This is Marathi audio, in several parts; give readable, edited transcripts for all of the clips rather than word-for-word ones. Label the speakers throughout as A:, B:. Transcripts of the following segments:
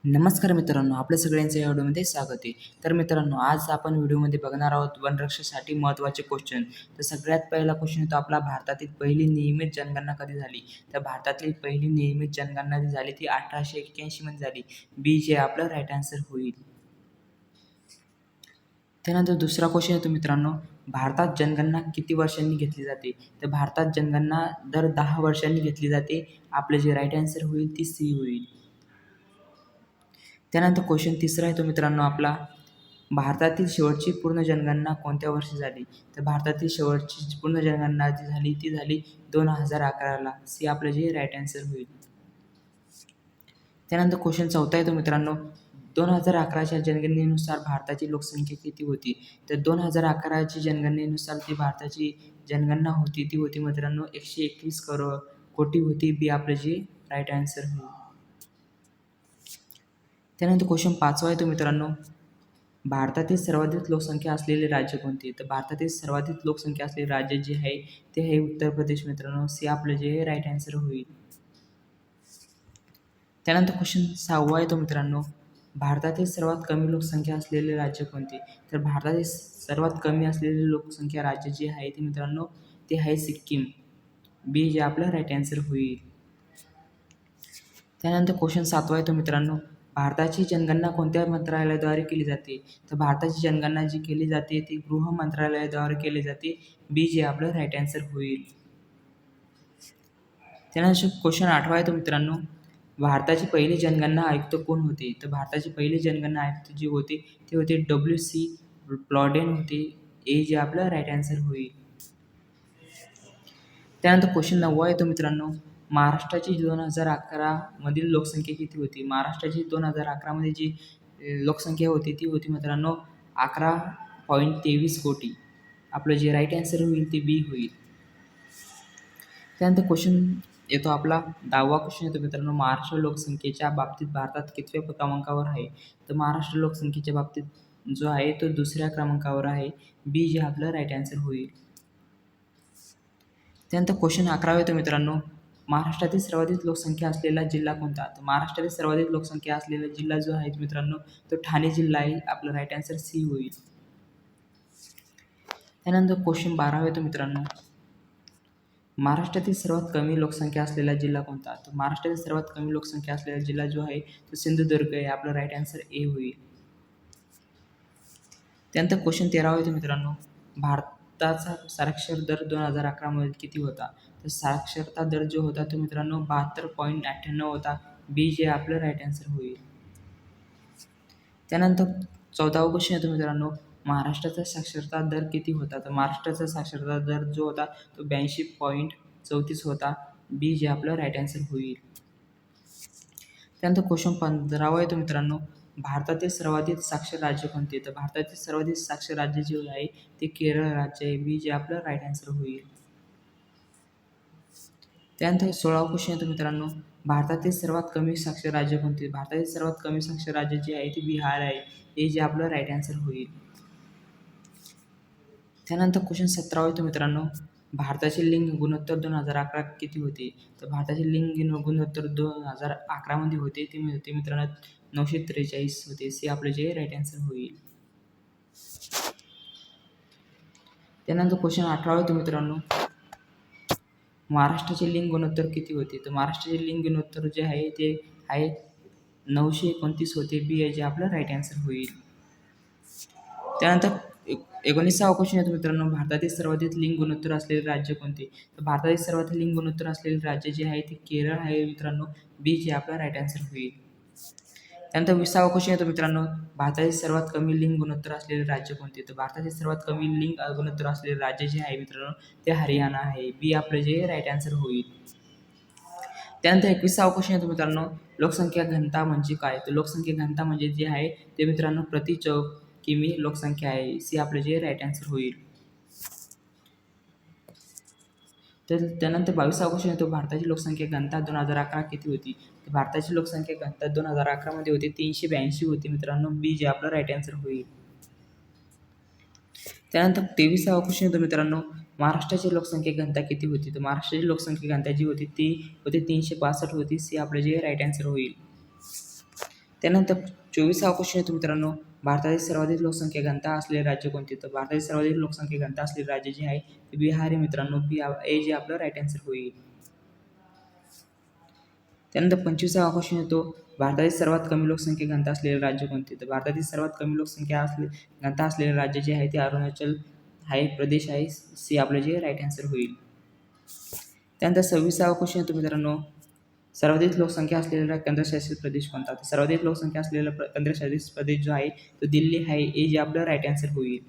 A: नमस्कार मित्रांनो, आपल्या सगळ्यांचं या व्हिडिओमध्ये स्वागत आहे. तर मित्रांनो, आज आपण व्हिडिओमध्ये बघणार आहोत वनरक्षेसाठी महत्त्वाचे क्वेश्चन. तर सगळ्यात पहिला क्वेश्चन येतो आपला, भारतातील पहिली नियमित जनगणना कधी झाली? तर भारतातील पहिली नियमित जनगणना जी झाली ती 1881 मध्ये झाली. बी जे आपलं राईट आन्सर होईल. त्यानंतर दुसरा क्वेश्चन येतो मित्रांनो, भारतात जनगणना किती वर्षांनी घेतली जाते? तर भारतात जनगणना दर 10 वर्षांनी घेतली जाते. आपलं जे राईट आन्सर होईल ती सी होईल. त्यानंतर क्वेश्चन तिसरा येतो मित्रांनो आपला, भारतातील शेवटची पूर्ण जनगणना कोणत्या वर्षी झाली? तर भारतातील शेवटची पूर्ण जनगणना जी झाली ती झाली 2011ला. सी आपलं जे राईट आन्सर होईल. त्यानंतर क्वेश्चन चौथा येतो मित्रांनो, 2011च्या जनगणनेनुसार भारताची लोकसंख्या किती होती? तर 2011ची जनगणनेनुसार ती भारताची जनगणना होती ती होती मित्रांनो 121 कोटी होती. बी आपलं जे राईट आन्सर होईल. त्यानंतर क्वेश्चन पाचवा येतो मित्रांनो, भारतातील सर्वाधिक लोकसंख्या असलेले राज्य कोणते? तर भारतातील सर्वाधिक लोकसंख्या असलेले राज्य जे आहे ते आहे उत्तर प्रदेश मित्रांनो. सी आपलं जे राईट आन्सर होईल. त्यानंतर क्वेश्चन सहावा येतो मित्रांनो, भारतातील सर्वात कमी लोकसंख्या असलेले राज्य कोणते? तर भारतातील सर्वात कमी असलेले लोकसंख्या राज्य जे आहे ते मित्रांनो ते आहे सिक्कीम. बी जे आपलं राईट आन्सर होईल. त्यानंतर क्वेश्चन सातवा येतो मित्रांनो, भारताची जनगणना कोणत्या मंत्रालयाद्वारे केली जाते? तर भारताची जनगणना जी केली जाते ती गृह मंत्रालयाद्वारे केली जाते. बी जे आपलं राईट आन्सर होईल. त्यानंतर क्वेश्चन आठवा येतो मित्रांनो, भारताची पहिली जनगणना आयुक्त कोण होते? तर भारताची पहिली जनगणना आयुक्त जे होते ते होते WC प्लॉडेन होते. ए जे आपलं राईट आन्सर होईल. त्यानंतर क्वेश्चन नववा येतो मित्रांनो, महाराष्ट्राची 2011 मधील लोकसंख्या किती होती? महाराष्ट्राची 2011 मध्ये जी लोकसंख्या होती ती होती मित्रांनो 11.23 कोटी. आपलं जे राईट आन्सर होईल ते बी होईल. त्यानंतर क्वेश्चन येतो आपला 10वा क्वेश्चन येतो मित्रांनो, महाराष्ट्र लोकसंख्येच्या बाबतीत भारतात कितव्या क्रमांकावर आहे? तर महाराष्ट्र लोकसंख्येच्या बाबतीत जो आहे तो दुसऱ्या क्रमांकावर आहे. बी जे आपलं राईट आन्सर होईल. त्यानंतर क्वेश्चन 11 येतो मित्रांनो, महाराष्ट्रातील सर्वाधिक लोकसंख्या असलेला जिल्हा कोणता? तर महाराष्ट्रातील सर्वाधिक लोकसंख्या असलेला जिल्हा जो आहे मित्रांनो तो ठाणे जिल्हा आहे. आपलं राईट आन्सर सी होईल. त्यानंतर क्वेश्चन 12 येतो मित्रांनो, महाराष्ट्रातील सर्वात कमी लोकसंख्या असलेला जिल्हा कोणता? तर महाराष्ट्रातील सर्वात कमी लोकसंख्या असलेला जिल्हा जो आहे तो सिंधुदुर्ग आहे. आपलं राईट आन्सर ए होईल. त्यानंतर क्वेश्चन 13 येतो मित्रांनो, भारताचा साक्षर दर 2011 मध्ये किती होता? तर साक्षरता दर जो होता तो मित्रांनो 72.98 होता. बी जे आपलं राईट आन्सर होईल. त्यानंतर 14वा क्वेश्चन येतो मित्रांनो, महाराष्ट्राचा साक्षरता दर किती होता? तर महाराष्ट्राचा साक्षरता दर जो होता तो 82.34 होता. बी जे आपलं राईट आन्सर होईल. त्यानंतर क्वेश्चन 15वा येतो मित्रांनो, भारतातील सर्वाधिक साक्षर राज्य कोणते? तर भारतातील सर्वाधिक साक्षर राज्य जे आहे ते केरळ राज्य आहे. बी जे आपलं राईट आन्सर होईल. त्यानंतर 16वा क्वेश्चन येतो मित्रांनो, भारतातील सर्वात कमी साक्षर राज्य कोणते? भारतातील सर्वात कमी साक्षर राज्य जे आहे ते बिहार आहे. हे जे आपलं राईट आन्सर होईल. त्यानंतर क्वेश्चन 17वा येतो मित्रांनो, भारताचे लिंग गुणोत्तर 2011 किती होते? तर भारताचे लिंग गुणोत्तर 2011 मध्ये होते ते मित्रांनो 943 होते. सी आपलं जे राईट आन्सर होईल. त्यानंतर क्वेश्चन 18वा येतो मित्रांनो, महाराष्ट्राचे लिंग गुणोत्तर किती होते? तर महाराष्ट्राचे लिंग गुणोत्तर जे आहे ते आहे 929 होते. बी जे आपलं राईट आन्सर होईल. त्यानंतर 19वा क्वेश्चन येतो मित्रांनो, भारतातील सर्वाधिक लिंग गुणोत्तर असलेले राज्य कोणते? तर भारतातील सर्वाधिक लिंग गुणोत्तर असलेले राज्य जे आहे ते केरळ आहे मित्रांनो. बी जे आपला राईट आन्सर होईल. त्यानंतर 20वा क्वेश्चन येतो मित्रांनो, भारतातील सर्वात कमी लिंग गुणोत्तर असलेले राज्य कोणते? तर भारतातील सर्वात कमी लिंग गुणोत्तर असलेले राज्य जे आहे मित्रांनो ते हरियाणा आहे. बी आपलं जे राईट आन्सर होईल. त्यानंतर 21वा क्वेश्चन येतो मित्रांनो, लोकसंख्या घनता म्हणजे काय? तर लोकसंख्या घनता म्हणजे जे आहे ते मित्रांनो प्रति चौक किमी लोकसंख्या आहे. सी आपलं जे राईट आन्सर होईल. तर त्यानंतर 22वा क्वेश्चन येतो, भारताची लोकसंख्या घनता 2011 किती होती? तर भारताची लोकसंख्या घनता 2011 मध्ये होती 382 होती मित्रांनो. बी जे आपलं राईट आन्सर होईल. त्यानंतर 23वा क्वेश्चन येतो मित्रांनो, महाराष्ट्राची लोकसंख्या घनता किती होती? तर महाराष्ट्राची लोकसंख्या घनता जी होती ती होती 365 होती. सी आपलं जे राईट आन्सर होईल. त्यानंतर 24वा क्वेश्चन येतो मित्रांनो, भारतातील सर्वाधिक लोकसंख्या घनता असलेले राज्य कोणते? तर भारतातील सर्वाधिक लोकसंख्या घनता असलेले राज्य जे आहे ते बिहार आहे मित्रांनो. ए जे आपलं राईट आन्सर होईल. त्यानंतर 25वा क्वेश्चन येतो, भारतातील सर्वात कमी लोकसंख्या घनता असलेले राज्य कोणते? तर भारतातील सर्वात कमी लोकसंख्या घनता असलेले राज्य जे आहे ते अरुणाचल आहे प्रदेश आहे. सी आपलं जे राईट आन्सर होईल. त्यानंतर 26वा क्वेश्चन येतो मित्रांनो, सर्वाधिक लोकसंख्या असलेला केंद्रशासित प्रदेश कोणता? तर सर्वाधिक लोकसंख्या असलेला केंद्रशासित प्रदेश जो आहे तो दिल्ली आहे. ए जे आपलं राईट आन्सर होईल.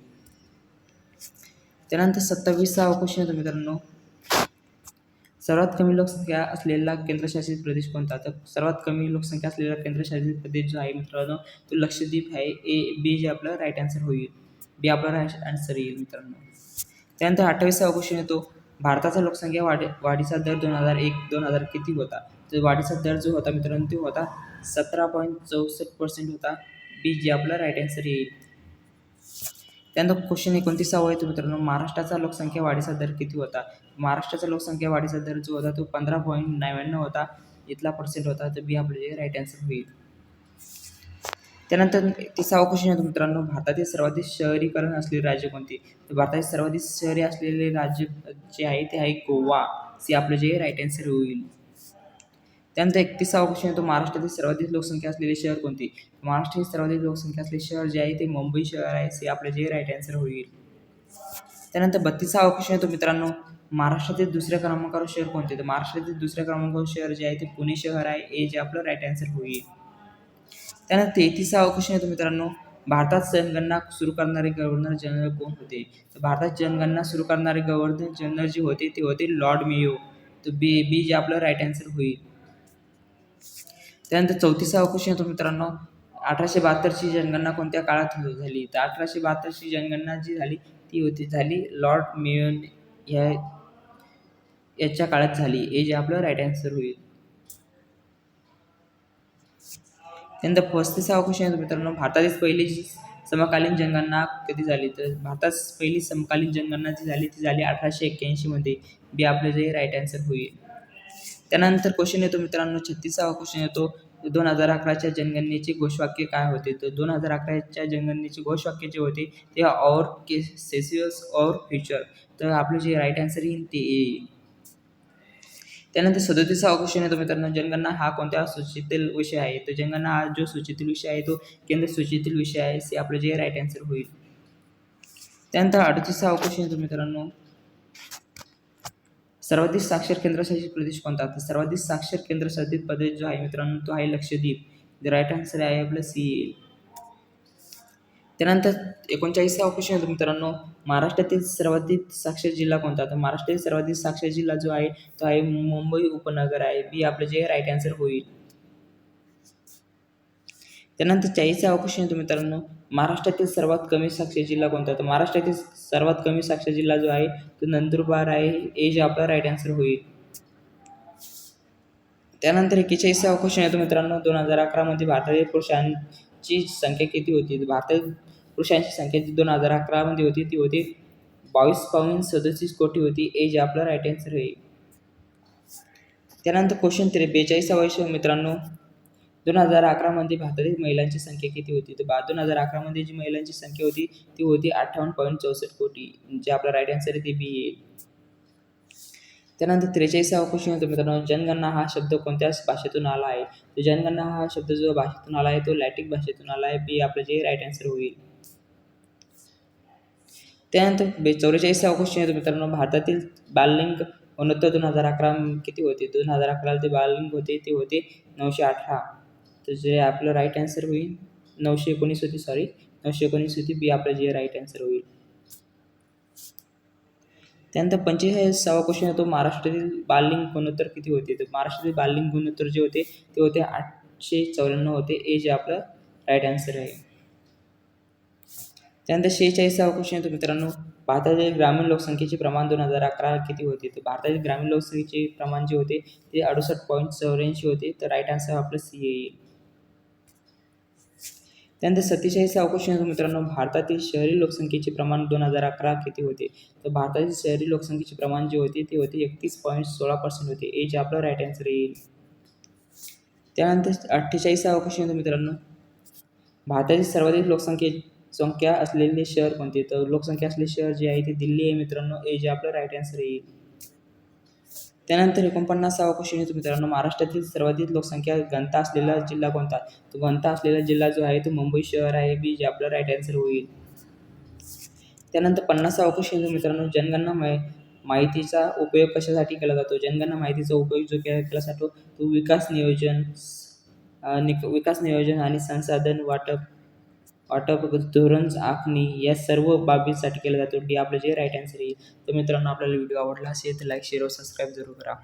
A: त्यानंतर 27वा क्वेश्चन येतो मित्रांनो, सर्वात कमी लोकसंख्या असलेला केंद्रशासित प्रदेश कोणता? तर सर्वात कमी लोकसंख्या असलेला केंद्रशासित प्रदेश जो आहे मित्रांनो तो लक्षद्वीप आहे. बी जे आपलं राईट आन्सर होईल. बी आपला राईट आन्सर येईल मित्रांनो. त्यानंतर 28वा क्वेश्चन येतो, भारताचा लोकसंख्या वाढीचा दर 2001-2000 किती होता? तर वाढीचा दर जो होता मित्रांनो तो होता 17.64% होता. बी जे आपला राईट आन्सर येईल. त्यानंतर क्वेश्चन 29वा येतो मित्रांनो, महाराष्ट्राचा लोकसंख्या वाढीचा दर किती होता? महाराष्ट्राचा लोकसंख्या वाढीचा दर जो होता तो 15.99 होता. इथला पर्सेंट होता. तर बी आपले राईट आन्सर होईल. त्यानंतर 30वा क्वेश्चन येतो मित्रांनो, भारतातील सर्वाधिक शहरीकरण असलेले राज्य कोणते? तर भारतातील सर्वाधिक शहरी असलेले राज्य जे आहे ते आहे गोवा. सी आपलं जे राईट आन्सर होईल. त्यानंतर 31वा क्वेश्चन येतो, महाराष्ट्रातील सर्वाधिक लोकसंख्या असलेले शहर कोणते? महाराष्ट्रातील सर्वाधिक लोकसंख्या असलेले शहर जे आहे ते मुंबई शहर आहे. सी आपलं जे राईट आन्सर होईल. त्यानंतर 32वा क्वेश्चन येतो मित्रांनो, महाराष्ट्रातील दुसऱ्या क्रमांकावर शहर कोणते? तर महाराष्ट्रातील दुसऱ्या क्रमांकावर शहर जे आहे ते पुणे शहर आहे. ए जे आपलं राईट आन्सर होईल. त्यानंतर 33वा क्वेश्चन येतो मित्रांनो, भारतात जनगणना सुरू करणारे गव्हर्नर जनरल कोण होते? तर भारतात जनगणना सुरू करणारे गव्हर्नर जनरल जे होते ते होते लॉर्ड मेयो. तर बी जे आपलं राईट आन्सर होईल. त्यानंतर 34वा क्वेश्चन येतो मित्रांनो, 1872ची जनगणना कोणत्या काळात झाली? तर 1872ची जनगणना जी झाली लॉर्ड मेयो याच्या काळात झाली. ए जे आपलं राईट आन्सर होईल. त्यानंतर 35वा क्वेश्चन येतो मित्रांनो, भारतातील पहिली समकालीन जनगणना कधी झाली? तर भारतात पहिली समकालीन जनगणना जी झाली ती झाली 1881 मध्ये. बी आपलं जे राईट आन्सर होईल. त्यानंतर क्वेश्चन येतो मित्रांनो, 36वा क्वेश्चन येतो, 2011च्या जनगणनेचे घोषवाक्य काय होते? तर 2011च्या जनगणनेचे घोषवाक्य जे होते ते और सेसियस और फ्युचर. तर आपलं जे राईट आन्सर येईल ते येईल. त्यानंतर 37वा क्वेश्चन येतो मित्रांनो, जनगणना हा कोणत्या सूचीतील विषय आहे? तर जनगणना हा जो सूचीतील विषय आहे तो केंद्र सूचीतील विषय आहे. से आपलं जे राईट आन्सर होईल. त्यानंतर 38वा क्वेश्चन येतो मित्रांनो, सर्वाधिक साक्षर केंद्रशासित प्रदेश कोणता? तर सर्वाधिक साक्षर केंद्रशासित प्रदेश जो आहे मित्रांनो तो आहे लक्षद्वीप. द राईट आन्सर आहे आपलं सी येईल. त्यानंतर 39वा क्वेश्चन येतो मित्रांनो, महाराष्ट्रातील सर्वाधिक साक्षर जिल्हा कोणता? तर महाराष्ट्रातील सर्वाधिक साक्षर जिल्हा जो आहे तो आहे मुंबई उपनगर आहे. बी आपलं जे राईट आन्सर होईल. त्यानंतर 40वा क्वेश्चन येतो मित्रांनो, महाराष्ट्रातील सर्वात कमी साक्षर जिल्हा कोणता? तर महाराष्ट्रातील सर्वात कमी साक्षर जिल्हा जो आहे तो नंदुरबार आहे. ए जे आपला राईट आन्सर होईल. त्यानंतर 41वा क्वेश्चन येतो मित्रांनो, 2011 मध्ये भारतातील पुरुषांची संख्या किती होती? भारतातील पुरुषांची संख्या जी 2011 मध्ये होती ती होती 22.37 कोटी होती. ए जे आपलं राईट आन्सर होईल. त्यानंतर क्वेश्चन 42वा मित्रांनो, 2011 मध्ये भारतातील महिलांची संख्या किती होती? तर 2011 मध्ये जी महिलांची संख्या होती ती होती 58.64 कोटी. जे आपला राईट आन्सर आहे ते बी येईल. त्यानंतर 43वा क्वेश्चन येतो मित्रांनो, जनगणना हा शब्द कोणत्या भाषेतून आला आहे? तर जनगणना हा शब्द जो भाषेतून आला आहे तो लॅटिन भाषेतून आला आहे. बी आपलं जे राईट आन्सर होईल. त्यानंतर 44वा क्वेश्चन येतो मित्रांनो, भारतातील बाललिंग गुणोत्तर 2011 किती होते? 2011 ते बाललिंग होते ते होते 918. तर जे आपलं राईट आन्सर होईल 919 होती, 919 होती. बी आपलं जे राईट आन्सर होईल. त्यानंतर 45वा क्वेश्चन येतो, महाराष्ट्रातील बाललिंग गुणोत्तर किती होते? तर महाराष्ट्रातील बाललिंग गुणोत्तर जे होते ते होते 894 होते. ए जे आपलं राईट आन्सर आहे. त्यानंतर 46वा क्वेश्चन येतो मित्रांनो, भारतातील ग्रामीण लोकसंख्येचे प्रमाण 2011 किती होते? तर भारतातील ग्रामीण लोकसंख्येचे प्रमाण जे होते ते 68.84 होते. तर राईट आन्सर आपलं सी येईल. त्यानंतर 47वा क्वेश्चन येतो मित्रांनो, भारतातील शहरी लोकसंख्येचे प्रमाण 2011 किती होते? तर भारतातील शहरी लोकसंख्येचे प्रमाण जे होते ते होते 31.16% होते. ए जे आपलं राईट आन्सर येईल. त्यानंतर 48वा क्वेश्चन येतो मित्रांनो, भारतातील सर्वाधिक संख्या असलेले शहर कोणते? तर लोकसंख्या असलेले शहर जे आहे ते दिल्ली आहे मित्रांनो. हे जे आपलं राईट आन्सर येईल. त्यानंतर 49वा क्वेश्चन येतो मित्रांनो, महाराष्ट्रातील सर्वाधिक लोकसंख्या घनता असलेला जिल्हा कोणता? तो घनता असलेला जिल्हा जो आहे तो मुंबई शहर आहे बी, जे आपलं राईट आन्सर होईल. त्यानंतर 50वा क्वेश्चन येतो मित्रांनो, जनगणना माहितीचा उपयोग कशासाठी केला जातो? जनगणना माहितीचा उपयोग जो केला जातो तो विकास नियोजन आणि संसाधन वाटप धोरण आखणी या सर्व बाबींसाठी केला जातो. डी आपलं जे राईट आन्सर येईल. तर मित्रांनो, आपल्याला व्हिडिओ आवडला असेल तर लाईक शेअर व सबस्क्राईब जरूर करा.